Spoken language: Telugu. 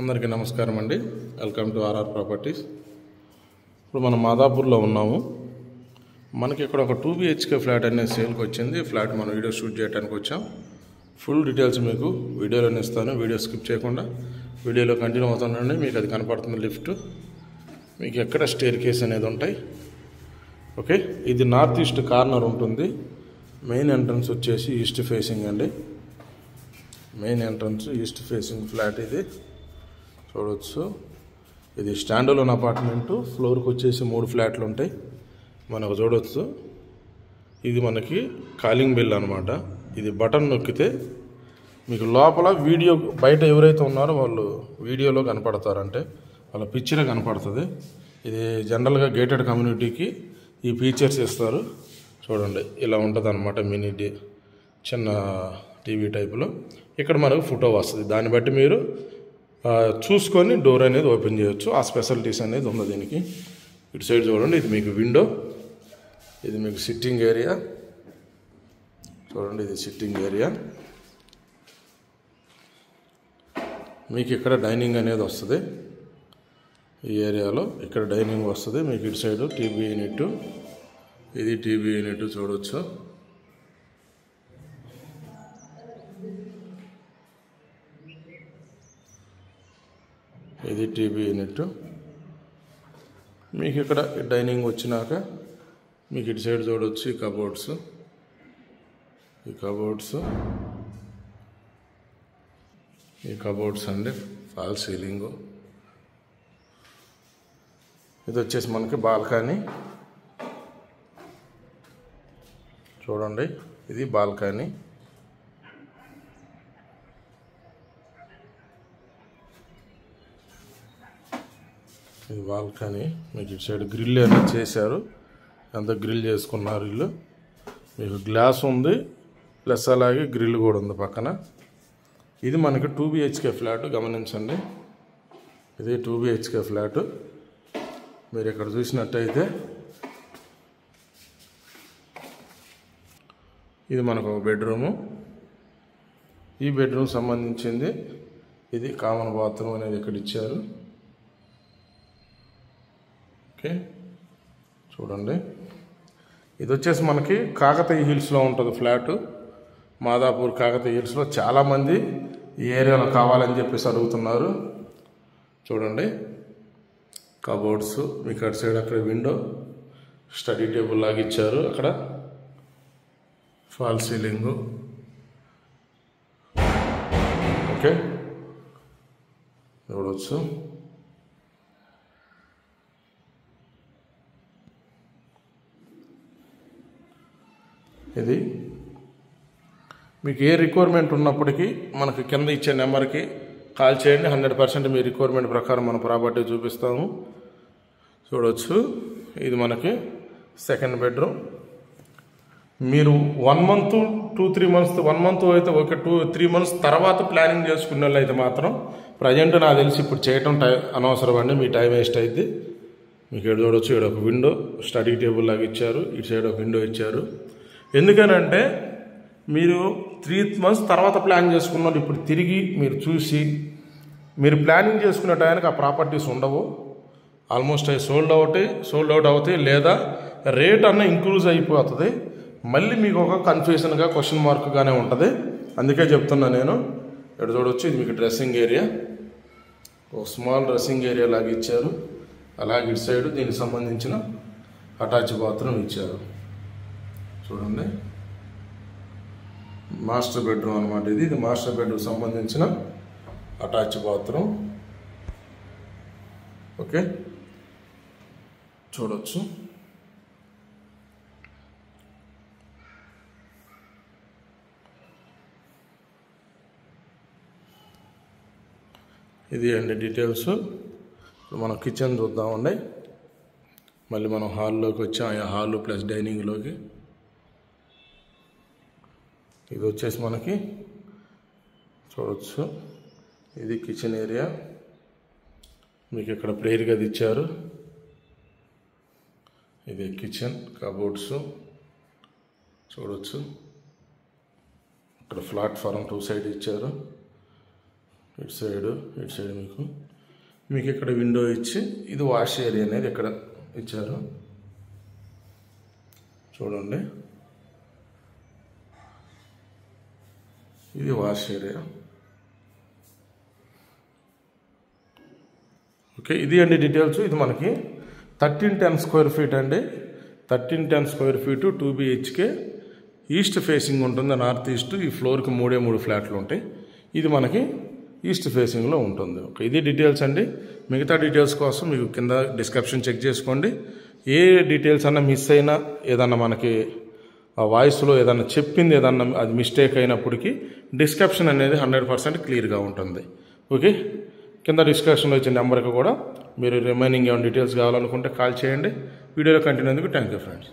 అందరికీ నమస్కారం అండి. Welcome to RR properties. ఇప్పుడు మనం మాదాపూర్లో ఉన్నాము. మనకి ఇక్కడ ఒక 2 BHK ఫ్లాట్ అనేది సేల్కి వచ్చింది. ఫ్లాట్ మనం వీడియో షూట్ చేయడానికి వచ్చాం. ఫుల్ డీటెయిల్స్ మీకు వీడియోలోనే ఇస్తాను. వీడియో స్కిప్ చేయకుండా వీడియోలో కంటిన్యూ అవుతుందండి. మీకు అది కనపడుతుంది లిఫ్ట్. మీకు ఎక్కడ స్టేర్ కేస్ అనేది ఉంటాయి. ఓకే, ఇది నార్త్ ఈస్ట్ కార్నర్ ఉంటుంది. మెయిన్ ఎంట్రన్స్ వచ్చేసి ఈస్ట్ ఫేసింగ్ అండి. Main entrance east facing flat ఇది చూడవచ్చు. ఇది స్టాండలోన్ అపార్ట్మెంటు. ఫ్లోర్కి వచ్చేసి 3 ఫ్లాట్లు ఉంటాయి మనకు చూడవచ్చు. ఇది మనకి కాలింగ్ బెల్ అనమాట. ఇది బటన్ నొక్కితే మీకు లోపల వీడియో బయట ఎవరైతే ఉన్నారో వాళ్ళు వీడియోలో కనపడతారంటే వాళ్ళ పిక్చరే కనపడుతుంది. ఇది జనరల్గా గేటెడ్ కమ్యూనిటీకి ఈ ఫీచర్స్ ఇస్తారు. చూడండి ఇలా ఉంటుంది అనమాట. మినీ చిన్న టీవీ టైపులో ఇక్కడ మనకు ఫోటో వస్తుంది. దాన్ని బట్టి మీరు చూసుకొని డోర్ అనేది ఓపెన్ చేయొచ్చు. ఆ స్పెషాలిటీస్ అనేది ఉంది దీనికి. ఇటు సైడ్ చూడండి, ఇది మీకు విండో, ఇది మీకు సిట్టింగ్ ఏరియా. చూడండి, ఇది సిట్టింగ్ ఏరియా. మీకు ఇక్కడ డైనింగ్ అనేది వస్తుంది. ఈ ఏరియాలో ఇక్కడ డైనింగ్ వస్తుంది. మీకు ఇటు సైడ్ టీవీ యూనిట్, ఇది టీవీ యూనిట్ చూడవచ్చు. ఇది టీవీ యూనిట్. మీకు ఇక్కడ డైనింగ్ వచ్చినాక మీకు ఇటు సైడ్ చూడవచ్చు. ఈ కబోర్డ్స్, ఈ కబోర్డ్స్ అండి. Fall ceiling. ఇది వచ్చేసి మనకి బాల్కనీ. చూడండి, ఇది బాల్కనీ. ఇది బాల్కనీ. మీకు ఇటు సైడ్ గ్రిల్ అనేది చేశారు. అంత గ్రిల్ చేసుకున్నారు ఇల్లు. మీకు గ్లాస్ ఉంది, ప్లస్ అలాగే గ్రిల్ కూడా ఉంది పక్కన. ఇది మనకి 2 BHK ఫ్లాట్. గమనించండి, ఇది 2 BHK ఫ్లాట్. మీరు ఇక్కడ చూసినట్టయితే ఇది మనకు ఒక బెడ్రూము. ఈ బెడ్రూమ్ సంబంధించింది ఇది కామన్ బాత్రూమ్ అనేది ఇక్కడ ఇచ్చారు. ఓకే, చూడండి. ఇది వచ్చేసి మనకి కాకతీయ హిల్స్లో ఉంటుంది ఫ్లాటు. మాదాపూర్ కాకతీయ హిల్స్లో చాలామంది ఈ ఏరియాలో కావాలని చెప్పేసి అడుగుతున్నారు. చూడండి, కబోర్డ్స్ మీకు అటు సైడ్ అక్కడ విండో, స్టడీ టేబుల్ లాగా ఇచ్చారు. అక్కడ ఫాల్ సీలింగు. ఓకే, చూడవచ్చు. ఇది మీకు ఏ రిక్వైర్మెంట్ ఉన్నప్పటికీ మనకి కింద ఇచ్చే నెంబర్కి కాల్ చేయండి. 100% మీ రిక్వైర్మెంట్ ప్రకారం మన ప్రాపర్టీ చూపిస్తాము. చూడవచ్చు, ఇది మనకి సెకండ్ బెడ్రూమ్. మీరు 1 మంత్ 2-3 మంత్స్, 1 మంత్ అయితే ఓకే, 2-3 మంత్స్ తర్వాత ప్లానింగ్ చేసుకునే వాళ్ళు అయితే మాత్రం ప్రజెంట్ నాకు తెలిసి ఇప్పుడు చేయటం అనవసరం అండి. మీ టైం వేస్ట్ అయింది. మీకు ఏడు చూడవచ్చు. ఇక్కడ ఒక విండో, స్టడీ టేబుల్ లాగా ఇచ్చారు. ఇటు సైడ్ ఒక విండో ఇచ్చారు. ఎందుకనంటే మీరు 3 మంత్స్ తర్వాత ప్లాన్ చేసుకున్నారు. ఇప్పుడు తిరిగి మీరు చూసి మీరు ప్లానింగ్ చేసుకునే టైంకి ఆ ప్రాపర్టీస్ ఉండవు. ఆల్మోస్ట్ అవి సోల్డ్ అవుట్ అవుతాయి, లేదా రేట్ అన్న ఇంక్రూజ్ అయిపోతుంది. మళ్ళీ మీకు ఒక కన్ఫ్యూజన్గా, క్వశ్చన్ మార్క్గానే ఉంటుంది. అందుకే చెప్తున్నా నేను. ఇక్కడ చూడవచ్చు, ఇది మీకు డ్రెస్సింగ్ ఏరియా. ఒక స్మాల్ డ్రెస్సింగ్ ఏరియా లాగా ఇచ్చారు. అలాగే ఇటు సైడ్ దీనికి సంబంధించిన అటాచ్ బాత్రూమ్ ఇచ్చారు. చూడండి, మాస్టర్ బెడ్రూమ్ అనమాట. ఇది మాస్టర్ బెడ్రూమ్ సంబంధించిన అటాచ్ బాత్రూమ్. ఓకే, చూడవచ్చు. ఇది అండి డీటెయిల్స్. మనం కిచెన్ చూద్దామండి. మళ్ళీ మనం హాల్లోకి వచ్చాం. హాల్ ప్లస్ డైనింగ్లోకి. ఇది వచ్చేసి మనకి చూడవచ్చు, ఇది కిచెన్ ఏరియా. మీకు ఇక్కడ ప్రేయర్ గది ఇచ్చారు. ఇది కిచెన్, కబోర్డ్స్ చూడవచ్చు. ఇక్కడ ప్లాట్ఫారం 2 సైడ్ ఇచ్చారు. ఇటు సైడ్ మీకు ఇక్కడ విండో ఇచ్చి ఇది వాష్ ఏరియా అనేది ఇక్కడ ఇచ్చారు చూడండి. ఇది వాష్ ఏరియా. ఓకే, ఇది అండి డీటెయిల్స్. ఇది మనకి 1310 స్క్వేర్ ఫీట్ అండి. 1310 square feet 2 BHK east facing ఉంటుంది, నార్త్ ఈస్ట్. ఈ ఫ్లోర్కి 3 ఫ్లాట్లు ఉంటాయి. ఇది మనకి ఈస్ట్ ఫేసింగ్లో ఉంటుంది. ఓకే, ఇది డీటెయిల్స్ అండి. మిగతా డీటెయిల్స్ కోసం మీకు కింద డిస్క్రిప్షన్ చెక్ చేసుకోండి. ఏ డీటెయిల్స్ అన్నా మిస్ అయినా, ఏదన్నా మనకి ఆ వాయిస్లో ఏదన్నా చెప్పింది ఏదన్నా అది మిస్టేక్ అయినప్పటికీ డిస్క్రిప్షన్ అనేది 100% క్లియర్గా ఉంటుంది. ఓకే, కింద డిస్క్రిప్షన్లో ఇచ్చిన నెంబర్కి కూడా మీరు రిమైనింగ్ ఏమైనా డీటెయిల్స్ కావాలనుకుంటే కాల్ చేయండి. వీడియోలో కంటిన్యూ అందుకు థ్యాంక్ యూ ఫ్రెండ్స్.